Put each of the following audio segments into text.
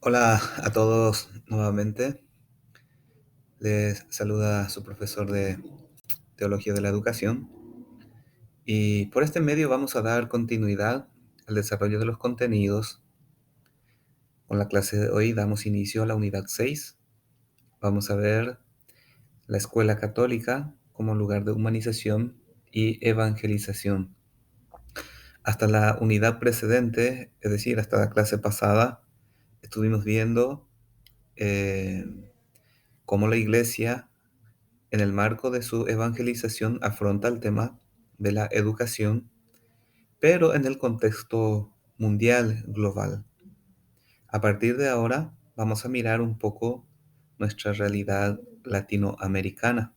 Hola a todos nuevamente. Les saluda su profesor de Teología de la Educación. Y por este medio vamos a dar continuidad al desarrollo de los contenidos. Con la clase de hoy damos inicio a la unidad 6. Vamos a ver la escuela católica como lugar de humanización y evangelización. Hasta la unidad precedente, es decir, hasta la clase pasada, estuvimos viendo eh, cómo la iglesia en el marco de su evangelización afronta el tema de la educación, pero en el contexto mundial, global. A partir de ahora vamos a mirar un poco nuestra realidad latinoamericana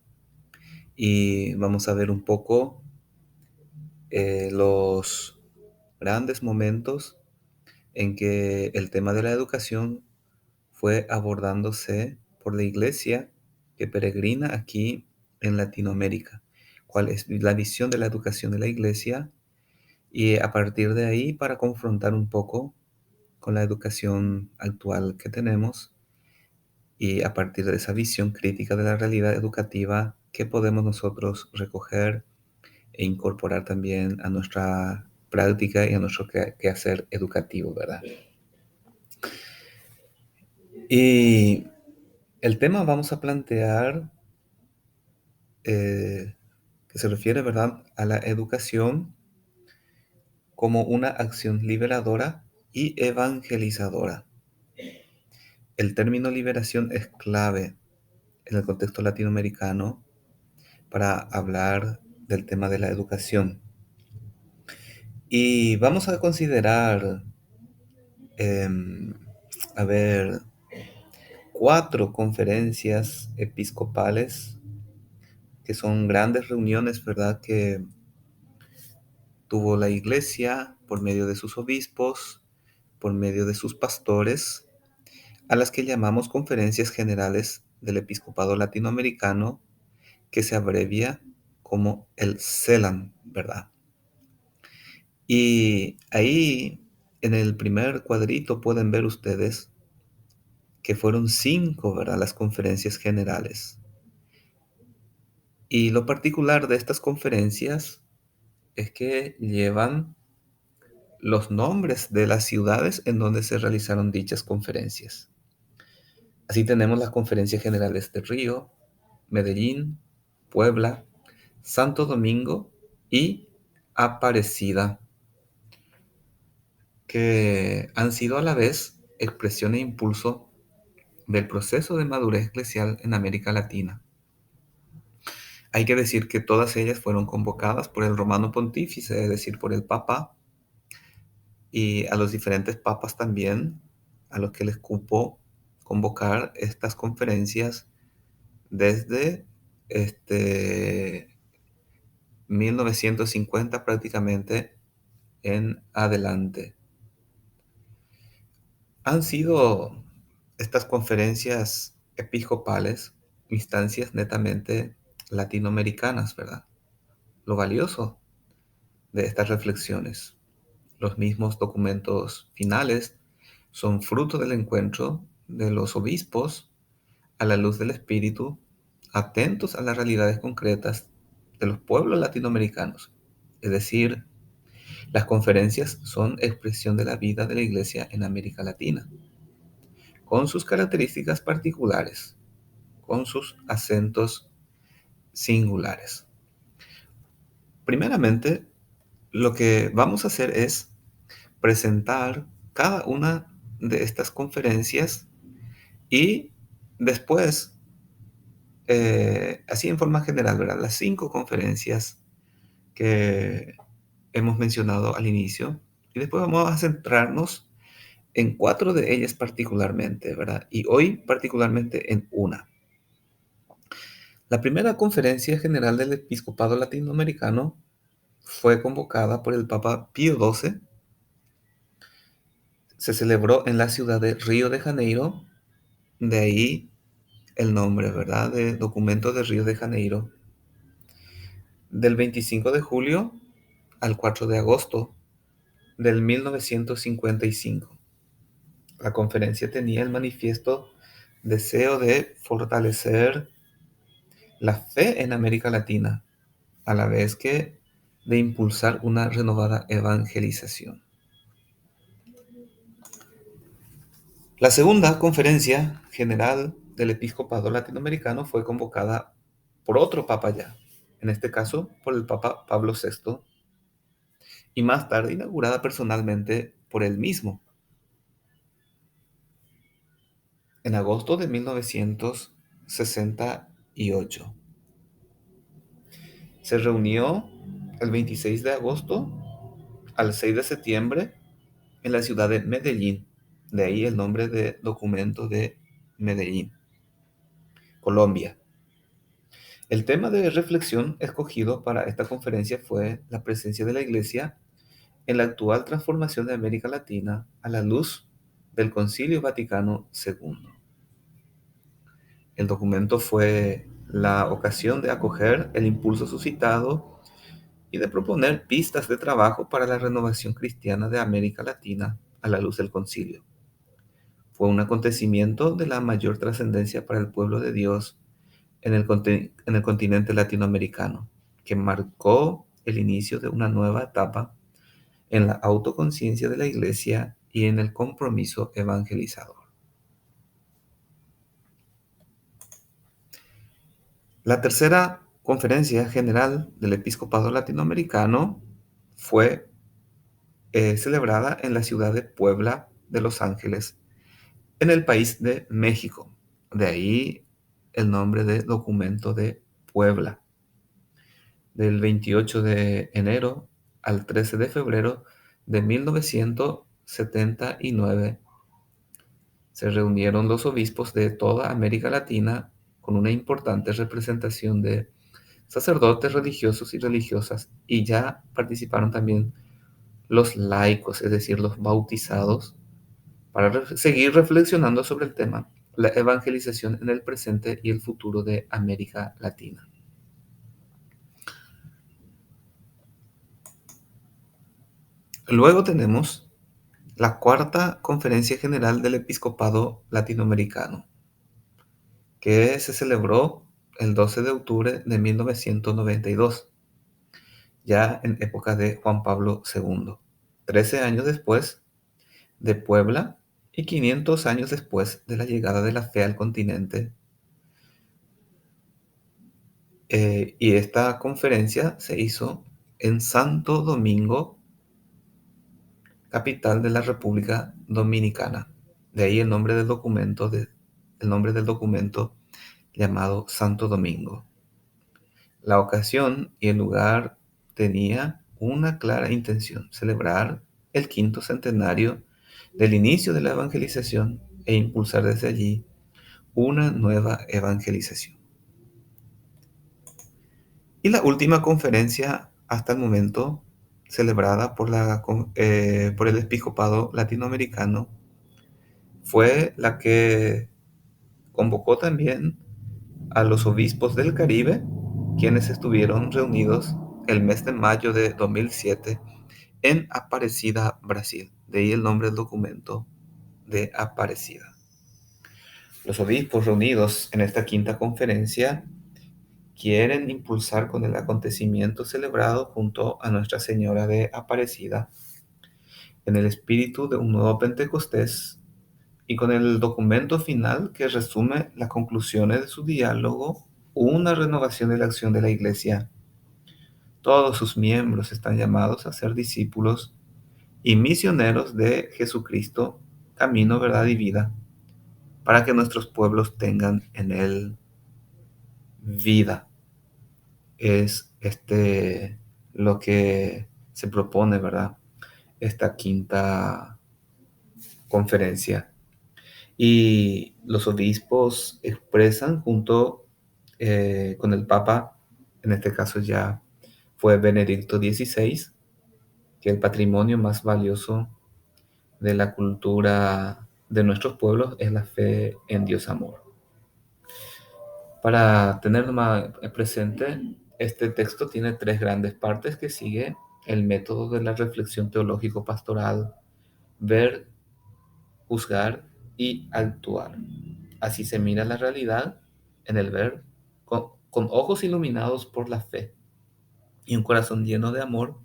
y vamos a ver un poco los grandes momentos en que el tema de la educación fue abordándose por la iglesia que peregrina aquí en Latinoamérica. ¿Cuál es la visión de la educación de la iglesia? Y a partir de ahí, para confrontar un poco con la educación actual que tenemos y a partir de esa visión crítica de la realidad educativa, ¿qué podemos nosotros recoger e incorporar también a nuestra práctica y a nuestro quehacer educativo, ¿verdad? Y el tema vamos a plantear que se refiere, ¿verdad?, a la educación como una acción liberadora y evangelizadora. El término liberación es clave en el contexto latinoamericano para hablar del tema de la educación. Y vamos a considerar, em, a ver, 4 conferencias episcopales que son grandes reuniones, ¿verdad?, que tuvo la iglesia por medio de sus obispos, por medio de sus pastores, a las que llamamos conferencias generales del episcopado latinoamericano, que se abrevia como el CELAM, ¿verdad? Y ahí en el primer cuadrito pueden ver ustedes que fueron 5, ¿verdad?, las conferencias generales. Y lo particular de estas conferencias es que llevan los nombres de las ciudades en donde se realizaron dichas conferencias. Así tenemos las conferencias generales de Río, Medellín, Puebla, Santo Domingo y Aparecida, que han sido a la vez expresión e impulso del proceso de madurez eclesial en América Latina. Hay que decir que todas ellas fueron convocadas por el Romano Pontífice, es decir, por el Papa, y a los diferentes papas también, a los que les cupo convocar estas conferencias desde 1950 prácticamente en adelante. Han sido estas conferencias episcopales instancias netamente latinoamericanas, ¿verdad? Lo valioso de estas reflexiones. Los mismos documentos finales son fruto del encuentro de los obispos a la luz del Espíritu, atentos a las realidades concretas de los pueblos latinoamericanos. Es decir, las conferencias son expresión de la vida de la Iglesia en América Latina, con sus características particulares, con sus acentos singulares. Primeramente, lo que vamos a hacer es presentar cada una de estas conferencias y después, así en forma general, ¿verdad?, las 5 conferencias que hemos mencionado al inicio, y después vamos a centrarnos en 4 de ellas particularmente, ¿verdad? Y hoy particularmente en una. La primera conferencia general del episcopado latinoamericano fue convocada por el Papa Pío XII. Se celebró en la ciudad de Río de Janeiro, de ahí el nombre, ¿verdad?, de Documento de Río de Janeiro, del 25 de julio al 4 de agosto del 1955. La conferencia tenía el manifiesto deseo de fortalecer la fe en América Latina, a la vez que de impulsar una renovada evangelización. La segunda conferencia general del episcopado latinoamericano fue convocada por otro papa ya, en este caso por el Papa Pablo VI, y más tarde inaugurada personalmente por él mismo, en agosto de 1968. Se reunió el 26 de agosto al 6 de septiembre en la ciudad de Medellín, de ahí el nombre de documento de Medellín, Colombia. El tema de reflexión escogido para esta conferencia fue la presencia de la Iglesia en la actual transformación de América Latina a la luz del Concilio Vaticano II. El documento fue la ocasión de acoger el impulso suscitado y de proponer pistas de trabajo para la renovación cristiana de América Latina a la luz del concilio. Fue un acontecimiento de la mayor trascendencia para el pueblo de Dios en el continente latinoamericano, que marcó el inicio de una nueva etapa en la autoconciencia de la Iglesia y en el compromiso evangelizador. La tercera conferencia general del episcopado latinoamericano fue celebrada en la ciudad de Puebla de Los Ángeles, en el país de México. De ahí el nombre de documento de Puebla. Del 28 de enero al 13 de febrero de 1979 se reunieron los obispos de toda América Latina con una importante representación de sacerdotes religiosos y religiosas, y ya participaron también los laicos, es decir, los bautizados, para seguir reflexionando sobre el tema, la evangelización en el presente y el futuro de América Latina. Luego tenemos la cuarta conferencia general del episcopado latinoamericano, que se celebró el 12 de octubre de 1992, ya en época de Juan Pablo II, 13 años después de Puebla y 500 años después de la llegada de la fe al continente. Y esta conferencia se hizo en Santo Domingo, capital de la República Dominicana. De ahí el nombre del documento llamado Santo Domingo. La ocasión y el lugar tenía una clara intención: celebrar el quinto centenario del inicio de la evangelización e impulsar desde allí una nueva evangelización. Y la última conferencia hasta el momento celebrada por el episcopado latinoamericano fue la que convocó también a los obispos del Caribe, quienes estuvieron reunidos el mes de mayo de 2007 en Aparecida, Brasil. De ahí el nombre del documento de Aparecida. Los obispos reunidos en esta quinta conferencia quieren impulsar con el acontecimiento celebrado junto a Nuestra Señora de Aparecida, en el espíritu de un nuevo Pentecostés, y con el documento final que resume las conclusiones de su diálogo, una renovación de la acción de la Iglesia. Todos sus miembros están llamados a ser discípulos y misioneros de Jesucristo, camino, verdad y vida, para que nuestros pueblos tengan en él vida. Es lo que se propone, ¿verdad? Esta quinta conferencia. Y los obispos expresan junto con el Papa, en este caso ya fue Benedicto XVI, que el patrimonio más valioso de la cultura de nuestros pueblos es la fe en Dios amor. Para tenerlo más presente, este texto tiene tres grandes partes que sigue el método de la reflexión teológico-pastoral, ver juzgar y actuar. Así se mira la realidad en el ver con ojos iluminados por la fe y un corazón lleno de amor.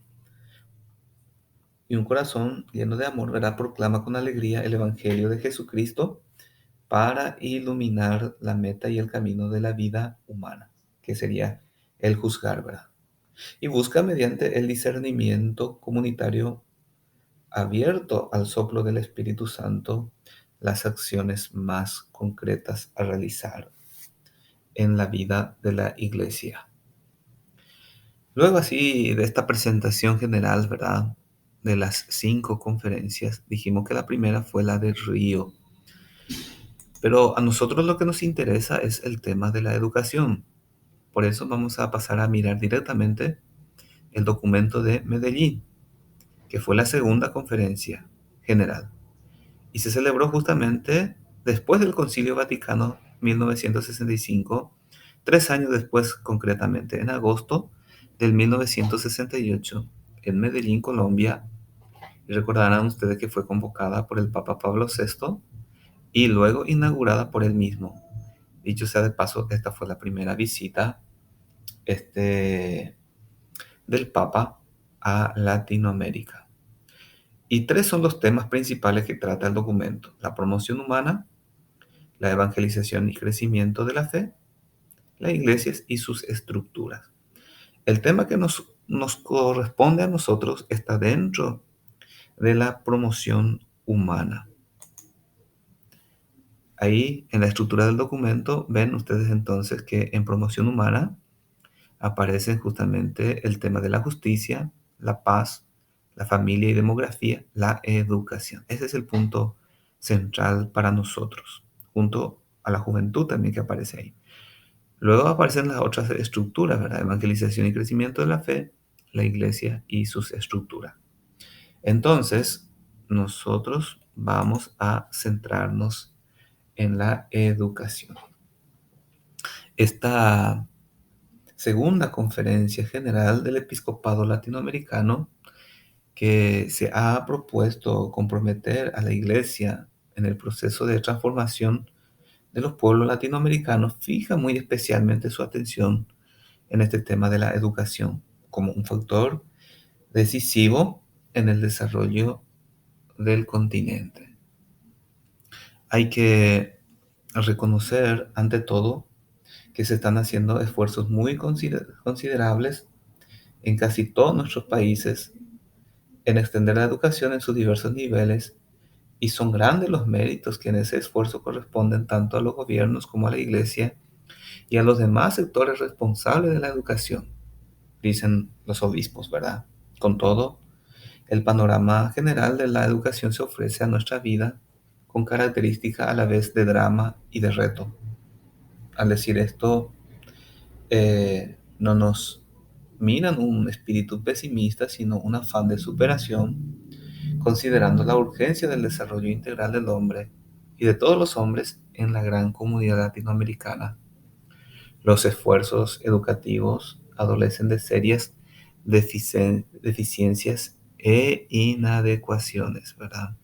Y un corazón lleno de amor, ¿verdad? Proclama con alegría el Evangelio de Jesucristo para iluminar la meta y el camino de la vida humana, que sería el juzgar, ¿verdad? Y busca mediante el discernimiento comunitario abierto al soplo del Espíritu Santo las acciones más concretas a realizar en la vida de la iglesia. Luego así de esta presentación general, ¿verdad? De las 5 conferencias, dijimos que la primera fue la de Río, pero a nosotros lo que nos interesa es el tema de la educación. Por eso vamos a pasar a mirar directamente el documento de Medellín, que fue la segunda conferencia general, y se celebró justamente después del Concilio Vaticano 1965, 3 años después concretamente, en agosto del 1968, en Medellín, Colombia. Y recordarán ustedes que fue convocada por el Papa Pablo VI y luego inaugurada por él mismo. Dicho sea de paso, esta fue la primera visita del Papa a Latinoamérica. Y 3 son los temas principales que trata el documento: la promoción humana, la evangelización y crecimiento de la fe, las iglesias y sus estructuras. El tema que nos corresponde a nosotros está dentro de la promoción humana. Ahí en la estructura del documento ven ustedes entonces que en promoción humana aparecen justamente el tema de la justicia, la paz, la familia y demografía, la educación. Ese es el punto central para nosotros, junto a la juventud también que aparece ahí. Luego aparecen las otras estructuras, ¿verdad? Evangelización y crecimiento de la fe, la iglesia y sus estructuras. Entonces, nosotros vamos a centrarnos en la educación. Esta segunda conferencia general del episcopado latinoamericano, que se ha propuesto comprometer a la iglesia en el proceso de transformación de los pueblos latinoamericanos, fija muy especialmente su atención en este tema de la educación como un factor decisivo en el desarrollo del continente. Hay que reconocer ante todo que se están haciendo esfuerzos muy considerables en casi todos nuestros países en extender la educación en sus diversos niveles, y son grandes los méritos que en ese esfuerzo corresponden tanto a los gobiernos como a la iglesia y a los demás sectores responsables de la educación, dicen los obispos, ¿verdad? Con todo, el panorama general de la educación se ofrece a nuestra vida con características a la vez de drama y de reto. Al decir esto, no nos miran un espíritu pesimista, sino un afán de superación, considerando la urgencia del desarrollo integral del hombre y de todos los hombres en la gran comunidad latinoamericana. Los esfuerzos educativos adolecen de serias deficiencias e inadecuaciones, ¿verdad?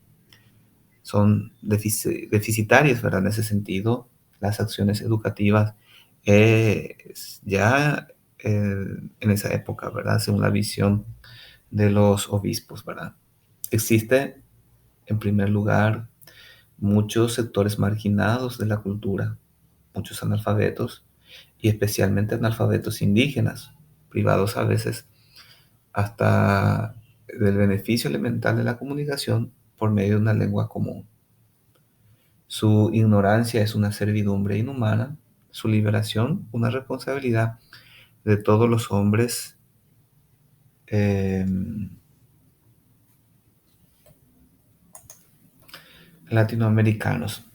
Son deficitarias, ¿verdad? En ese sentido, las acciones educativas ya en esa época, ¿verdad? Según la visión de los obispos, ¿verdad? Existe, en primer lugar, muchos sectores marginados de la cultura, muchos analfabetos y especialmente analfabetos indígenas, privados a veces hasta del beneficio elemental de la comunicación por medio de una lengua común. Su ignorancia es una servidumbre inhumana, su liberación una responsabilidad de todos los hombres eh, latinoamericanos.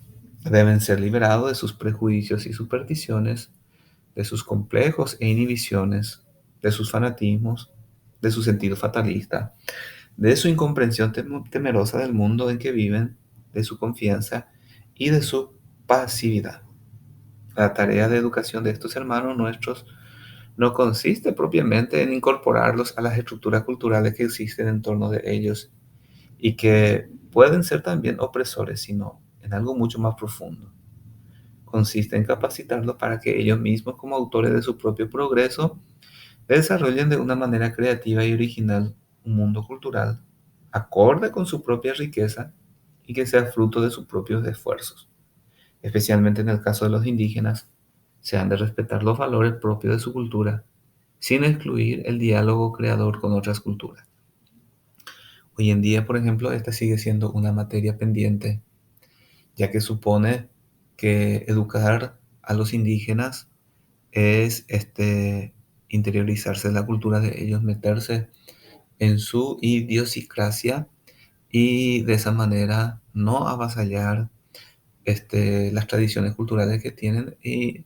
Deben ser liberados de sus prejuicios y supersticiones, de sus complejos e inhibiciones, de sus fanatismos, de su sentido fatalista, de su incomprensión temerosa del mundo en que viven, de su confianza y de su pasividad. La tarea de educación de estos hermanos nuestros no consiste propiamente en incorporarlos a las estructuras culturales que existen en torno de ellos y que pueden ser también opresores, sino en algo mucho más profundo. Consiste en capacitarlos para que ellos mismos, como autores de su propio progreso, desarrollen de una manera creativa y original un mundo cultural acorde con su propia riqueza y que sea fruto de sus propios esfuerzos. Especialmente en el caso de los indígenas, se han de respetar los valores propios de su cultura, sin excluir el diálogo creador con otras culturas. Hoy en día, por ejemplo, esta sigue siendo una materia pendiente, ya que supone que educar a los indígenas es interiorizarse en la cultura de ellos, meterse en su idiosincrasia y de esa manera no avasallar las tradiciones culturales que tienen e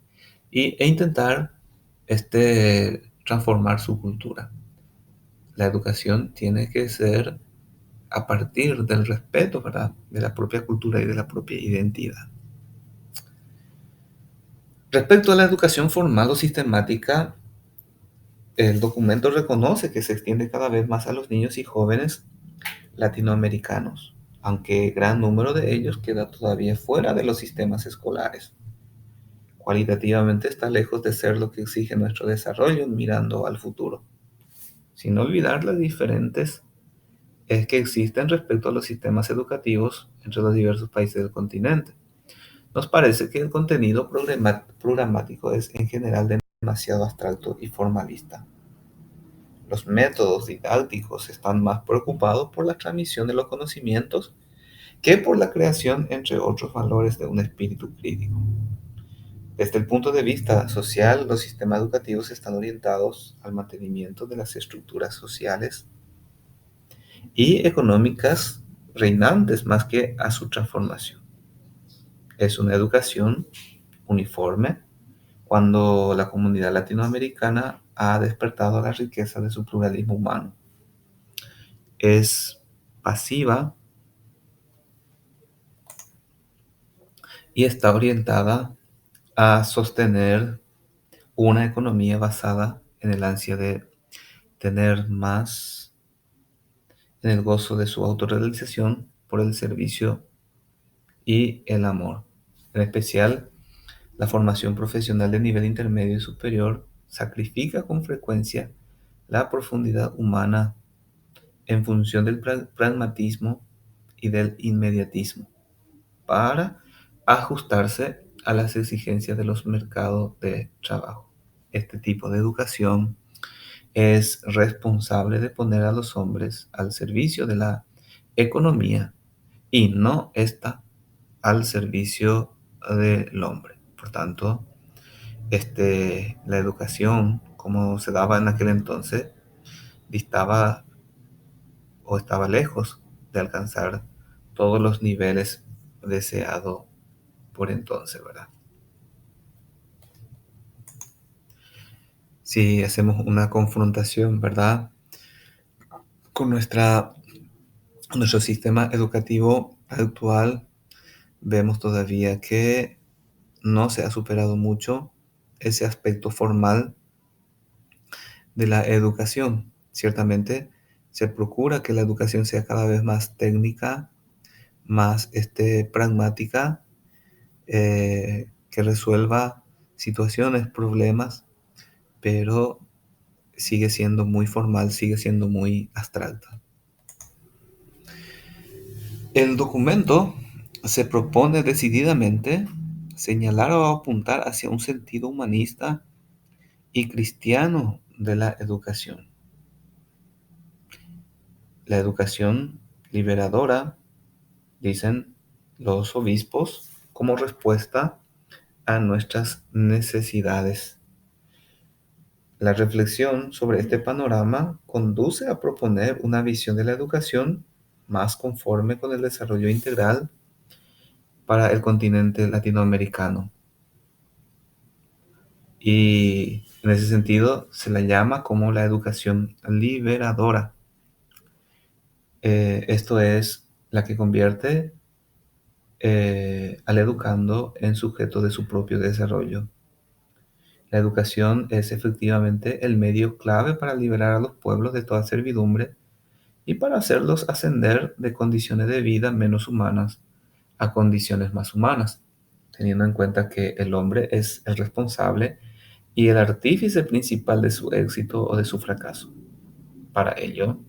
intentar transformar su cultura. La educación tiene que ser a partir del respeto, ¿verdad?, de la propia cultura y de la propia identidad. Respecto a la educación formal o sistemática, el documento reconoce que se extiende cada vez más a los niños y jóvenes latinoamericanos, aunque gran número de ellos queda todavía fuera de los sistemas escolares. Cualitativamente está lejos de ser lo que exige nuestro desarrollo mirando al futuro, sin olvidar las diferentes que existen respecto a los sistemas educativos entre los diversos países del continente. Nos parece que el contenido programático es en general demasiado abstracto y formalista. Los métodos didácticos están más preocupados por la transmisión de los conocimientos que por la creación, entre otros valores, de un espíritu crítico. Desde el punto de vista social, los sistemas educativos están orientados al mantenimiento de las estructuras sociales y económicas reinantes más que a su transformación. Es una educación uniforme cuando la comunidad latinoamericana ha despertado la riqueza de su pluralismo humano. Es pasiva y está orientada a sostener una economía basada en el ansia de tener más, en el gozo de su autorrealización por el servicio y el amor. En especial, la formación profesional de nivel intermedio y superior sacrifica con frecuencia la profundidad humana en función del pragmatismo y del inmediatismo para ajustarse a las exigencias de los mercados de trabajo. Este tipo de educación es responsable de poner a los hombres al servicio de la economía y no está al servicio del hombre. Por tanto, la educación, como se daba en aquel entonces, distaba o estaba lejos de alcanzar todos los niveles deseados por entonces, ¿verdad? Si hacemos una confrontación, ¿verdad?, con nuestro sistema educativo actual, vemos todavía que no se ha superado mucho ese aspecto formal de la educación. Ciertamente se procura que la educación sea cada vez más técnica, más pragmática, que resuelva situaciones, problemas, pero sigue siendo muy formal, sigue siendo muy abstracta. El documento se propone decididamente señalar o apuntar hacia un sentido humanista y cristiano de la educación. La educación liberadora, dicen los obispos, como respuesta a nuestras necesidades. La reflexión sobre este panorama conduce a proponer una visión de la educación más conforme con el desarrollo integral para el continente latinoamericano. Y en ese sentido se la llama como la educación liberadora. Esto es la que convierte al educando en sujeto de su propio desarrollo. La educación es efectivamente el medio clave para liberar a los pueblos de toda servidumbre y para hacerlos ascender de condiciones de vida menos humanas a condiciones más humanas, teniendo en cuenta que el hombre es el responsable y el artífice principal de su éxito o de su fracaso. Para ello,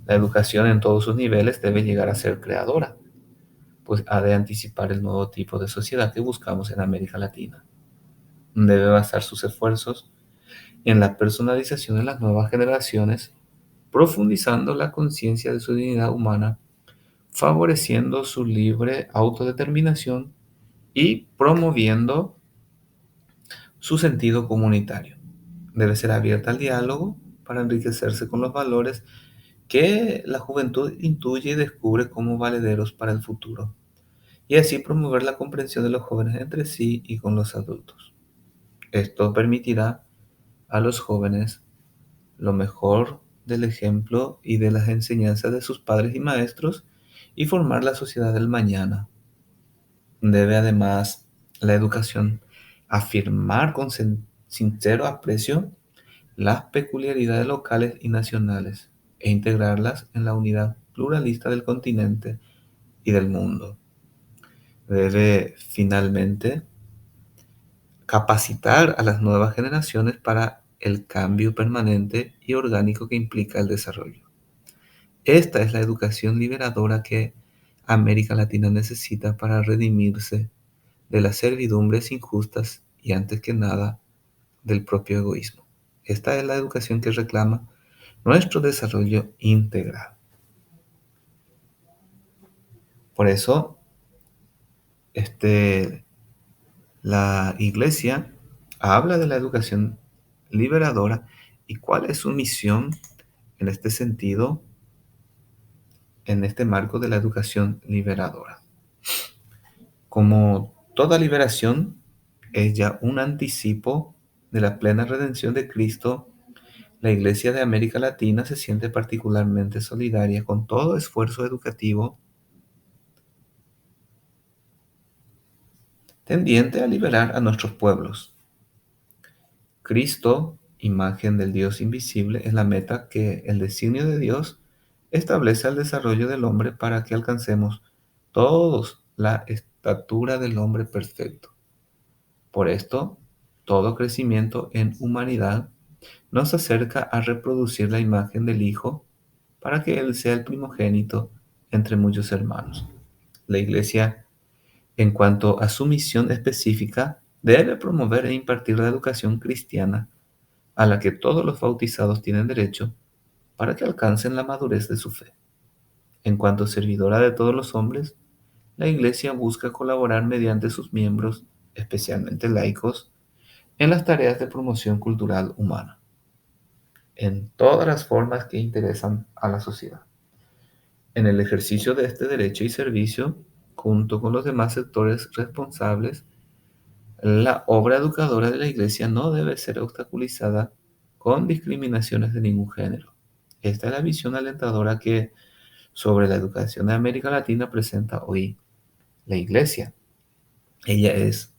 la educación en todos sus niveles debe llegar a ser creadora, pues ha de anticipar el nuevo tipo de sociedad que buscamos en América Latina. Debe basar sus esfuerzos en la personalización de las nuevas generaciones, profundizando la conciencia de su dignidad humana, favoreciendo su libre autodeterminación y promoviendo su sentido comunitario. Debe ser abierta al diálogo para enriquecerse con los valores que la juventud intuye y descubre como valederos para el futuro, y así promover la comprensión de los jóvenes entre sí y con los adultos. Esto permitirá a los jóvenes lo mejor del ejemplo y de las enseñanzas de sus padres y maestros y formar la sociedad del mañana. Debe además la educación afirmar con sincero aprecio las peculiaridades locales y nacionales e integrarlas en la unidad pluralista del continente y del mundo. Debe finalmente capacitar a las nuevas generaciones para el cambio permanente y orgánico que implica el desarrollo. Esta es la educación liberadora que América Latina necesita para redimirse de las servidumbres injustas y antes que nada del propio egoísmo. Esta es la educación que reclama nuestro desarrollo integral. Por eso, este, la Iglesia habla de la educación liberadora y cuál es su misión en este sentido, en este marco de la educación liberadora. Como toda liberación es ya un anticipo de la plena redención de Cristo, la Iglesia de América Latina se siente particularmente solidaria con todo esfuerzo educativo tendiente a liberar a nuestros pueblos. Cristo, imagen del Dios invisible, es la meta que el designio de Dios establece al desarrollo del hombre para que alcancemos todos la estatura del hombre perfecto. Por esto, todo crecimiento en humanidad nos acerca a reproducir la imagen del Hijo para que Él sea el primogénito entre muchos hermanos. La Iglesia, en cuanto a su misión específica, debe promover e impartir la educación cristiana a la que todos los bautizados tienen derecho para que alcancen la madurez de su fe. En cuanto servidora de todos los hombres, la Iglesia busca colaborar mediante sus miembros, especialmente laicos, en las tareas de promoción cultural humana, en todas las formas que interesan a la sociedad. En el ejercicio de este derecho y servicio, junto con los demás sectores responsables, la obra educadora de la Iglesia no debe ser obstaculizada con discriminaciones de ningún género. Esta es la visión alentadora que sobre la educación de América Latina presenta hoy la Iglesia. Ella es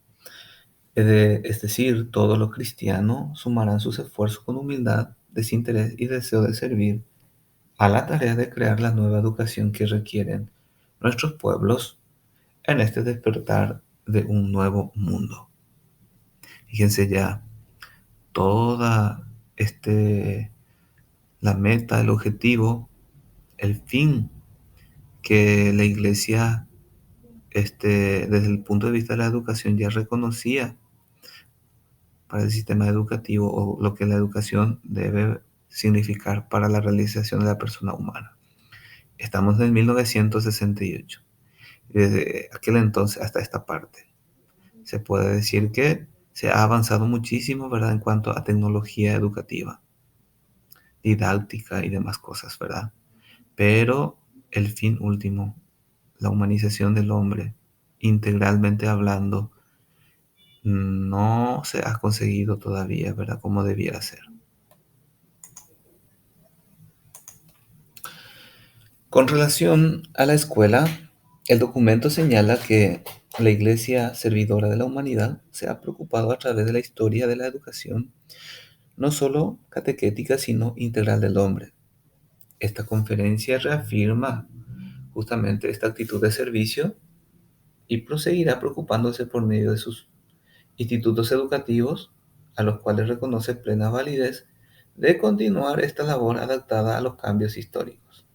decir, todos los cristianos sumarán sus esfuerzos con humildad, desinterés y deseo de servir a la tarea de crear la nueva educación que requieren nuestros pueblos en este despertar de un nuevo mundo. Fíjense ya, toda la meta, el objetivo, el fin que la iglesia, desde el punto de vista de la educación, ya reconocía para el sistema educativo o lo que la educación debe significar para la realización de la persona humana. Estamos en 1968. Desde aquel entonces hasta esta parte, se puede decir que se ha avanzado muchísimo, ¿verdad? En cuanto a tecnología educativa, didáctica y demás cosas, ¿verdad? Pero el fin último, la humanización del hombre, integralmente hablando, no se ha conseguido todavía, ¿verdad? Como debiera ser. Con relación a la escuela, el documento señala que la Iglesia servidora de la humanidad se ha preocupado a través de la historia de la educación, no solo catequética, sino integral del hombre. Esta conferencia reafirma justamente esta actitud de servicio y proseguirá preocupándose por medio de sus institutos educativos, a los cuales reconoce plena validez de continuar esta labor adaptada a los cambios históricos.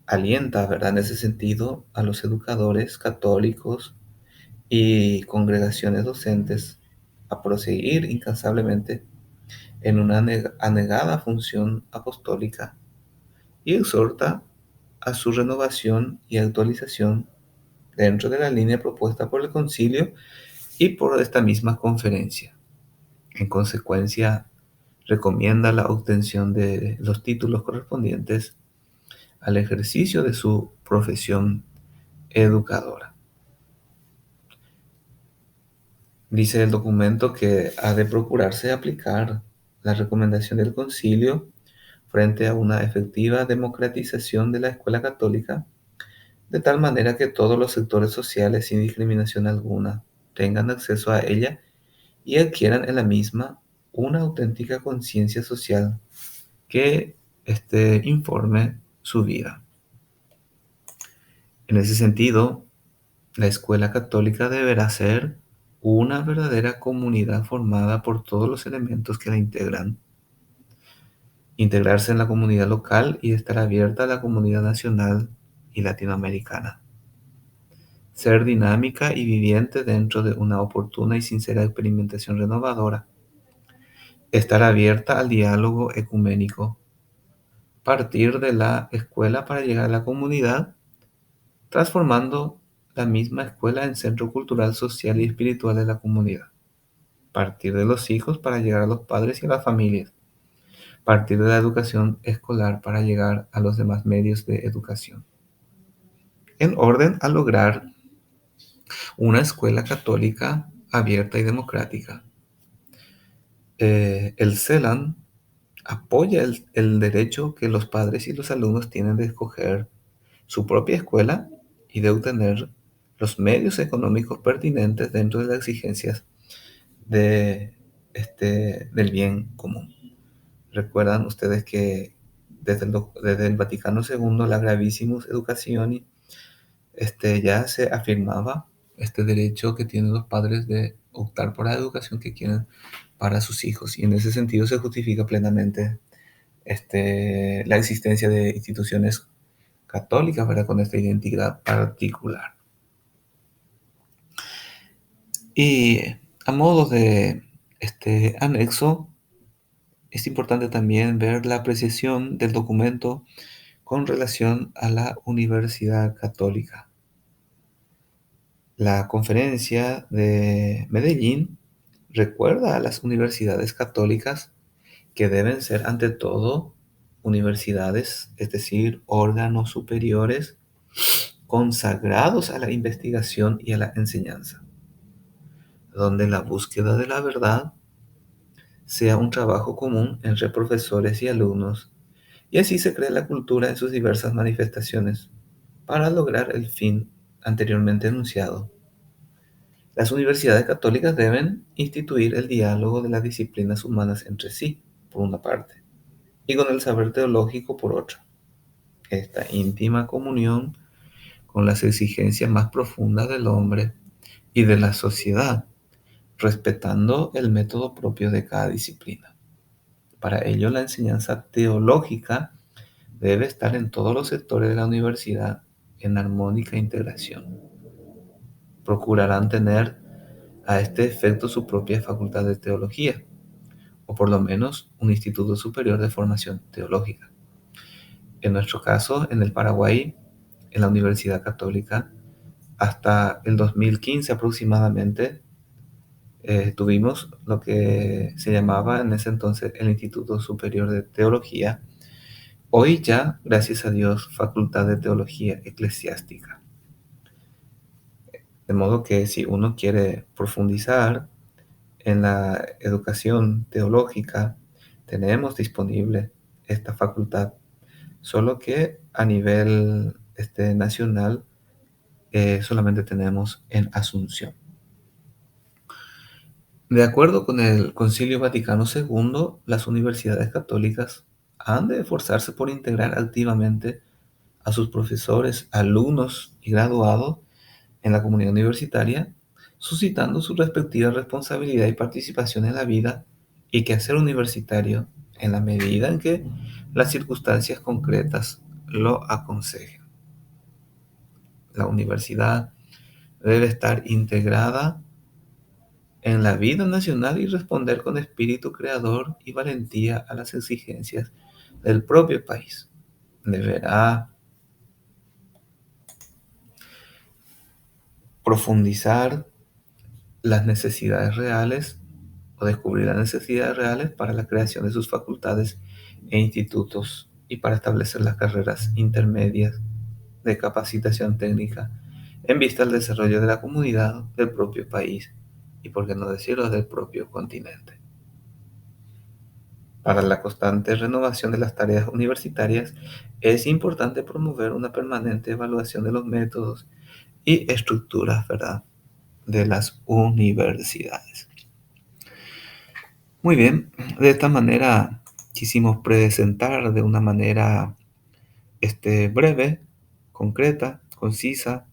Alienta, ¿verdad?, en ese sentido, a los educadores católicos y congregaciones docentes a proseguir incansablemente en una anegada función apostólica y exhorta a su renovación y actualización dentro de la línea propuesta por el concilio y por esta misma conferencia. En consecuencia, recomienda la obtención de los títulos correspondientes al ejercicio de su profesión educadora. Dice el documento que ha de procurarse aplicar la recomendación del concilio frente a una efectiva democratización de la escuela católica, de tal manera que todos los sectores sociales, sin discriminación alguna, tengan acceso a ella y adquieran en la misma una auténtica conciencia social que informe su vida. En ese sentido, la escuela católica deberá ser una verdadera comunidad formada por todos los elementos que la integran, integrarse en la comunidad local y estar abierta a la comunidad nacional y latinoamericana, ser dinámica y viviente dentro de una oportuna y sincera experimentación renovadora, estar abierta al diálogo ecuménico, partir de la escuela para llegar a la comunidad, transformando la misma escuela en centro cultural, social y espiritual de la comunidad. Partir de los hijos para llegar a los padres y a las familias. Partir de la educación escolar para llegar a los demás medios de educación. En orden a lograr una escuela católica abierta y democrática. El CELAN apoya el derecho que los padres y los alumnos tienen de escoger su propia escuela y de obtener los medios económicos pertinentes dentro de las exigencias del bien común. Recuerdan ustedes que desde el Vaticano II, la Gravissimus Educationi, ya se afirmaba este derecho que tienen los padres de optar por la educación que quieren para sus hijos. Y en ese sentido se justifica plenamente la existencia de instituciones católicas, ¿verdad?, con esta identidad particular. Y a modo de este anexo, es importante también ver la apreciación del documento con relación a la Universidad Católica. La conferencia de Medellín recuerda a las universidades católicas que deben ser ante todo universidades, es decir, órganos superiores consagrados a la investigación y a la enseñanza, donde la búsqueda de la verdad sea un trabajo común entre profesores y alumnos, y así se crea la cultura en sus diversas manifestaciones para lograr el fin anteriormente enunciado. Las universidades católicas deben instituir el diálogo de las disciplinas humanas entre sí, por una parte, y con el saber teológico por otra. Esta íntima comunión con las exigencias más profundas del hombre y de la sociedad, respetando el método propio de cada disciplina. Para ello, la enseñanza teológica debe estar en todos los sectores de la universidad en armónica integración. Procurarán tener a este efecto su propia facultad de teología, o por lo menos un instituto superior de formación teológica. En nuestro caso, en el Paraguay, en la Universidad Católica, hasta el 2015 aproximadamente, tuvimos lo que se llamaba en ese entonces el Instituto Superior de Teología, hoy ya, gracias a Dios, Facultad de Teología Eclesiástica. De modo que si uno quiere profundizar en la educación teológica, tenemos disponible esta facultad, solo que a nivel nacional solamente tenemos en Asunción. De acuerdo con el Concilio Vaticano II, las universidades católicas han de esforzarse por integrar activamente a sus profesores, alumnos y graduados en la comunidad universitaria, suscitando su respectiva responsabilidad y participación en la vida y quehacer universitario en la medida en que las circunstancias concretas lo aconsejen. La universidad debe estar integrada en la vida nacional y responder con espíritu creador y valentía a las exigencias del propio país. Deberá profundizar las necesidades reales o descubrir las necesidades reales para la creación de sus facultades e institutos y para establecer las carreras intermedias de capacitación técnica en vista al desarrollo de la comunidad del propio país y, por qué no decirlo, del propio continente. Para la constante renovación de las tareas universitarias, es importante promover una permanente evaluación de los métodos y estructuras, ¿verdad?, de las universidades. Muy bien, de esta manera quisimos presentar de una manera breve, concreta, concisa,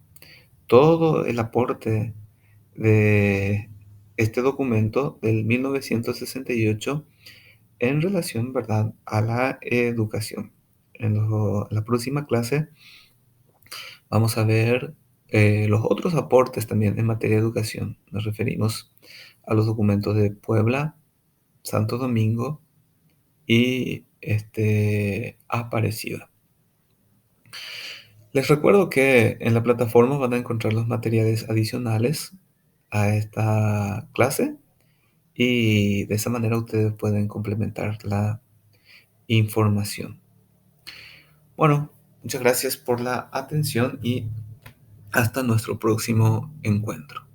todo el aporte de este documento del 1968 en relación, ¿verdad?, a la educación. En la próxima clase vamos a ver los otros aportes también en materia de educación. Nos referimos a los documentos de Puebla, Santo Domingo y Aparecida. Les recuerdo que en la plataforma van a encontrar los materiales adicionales a esta clase y de esa manera ustedes pueden complementar la información. Bueno, muchas gracias por la atención y hasta nuestro próximo encuentro.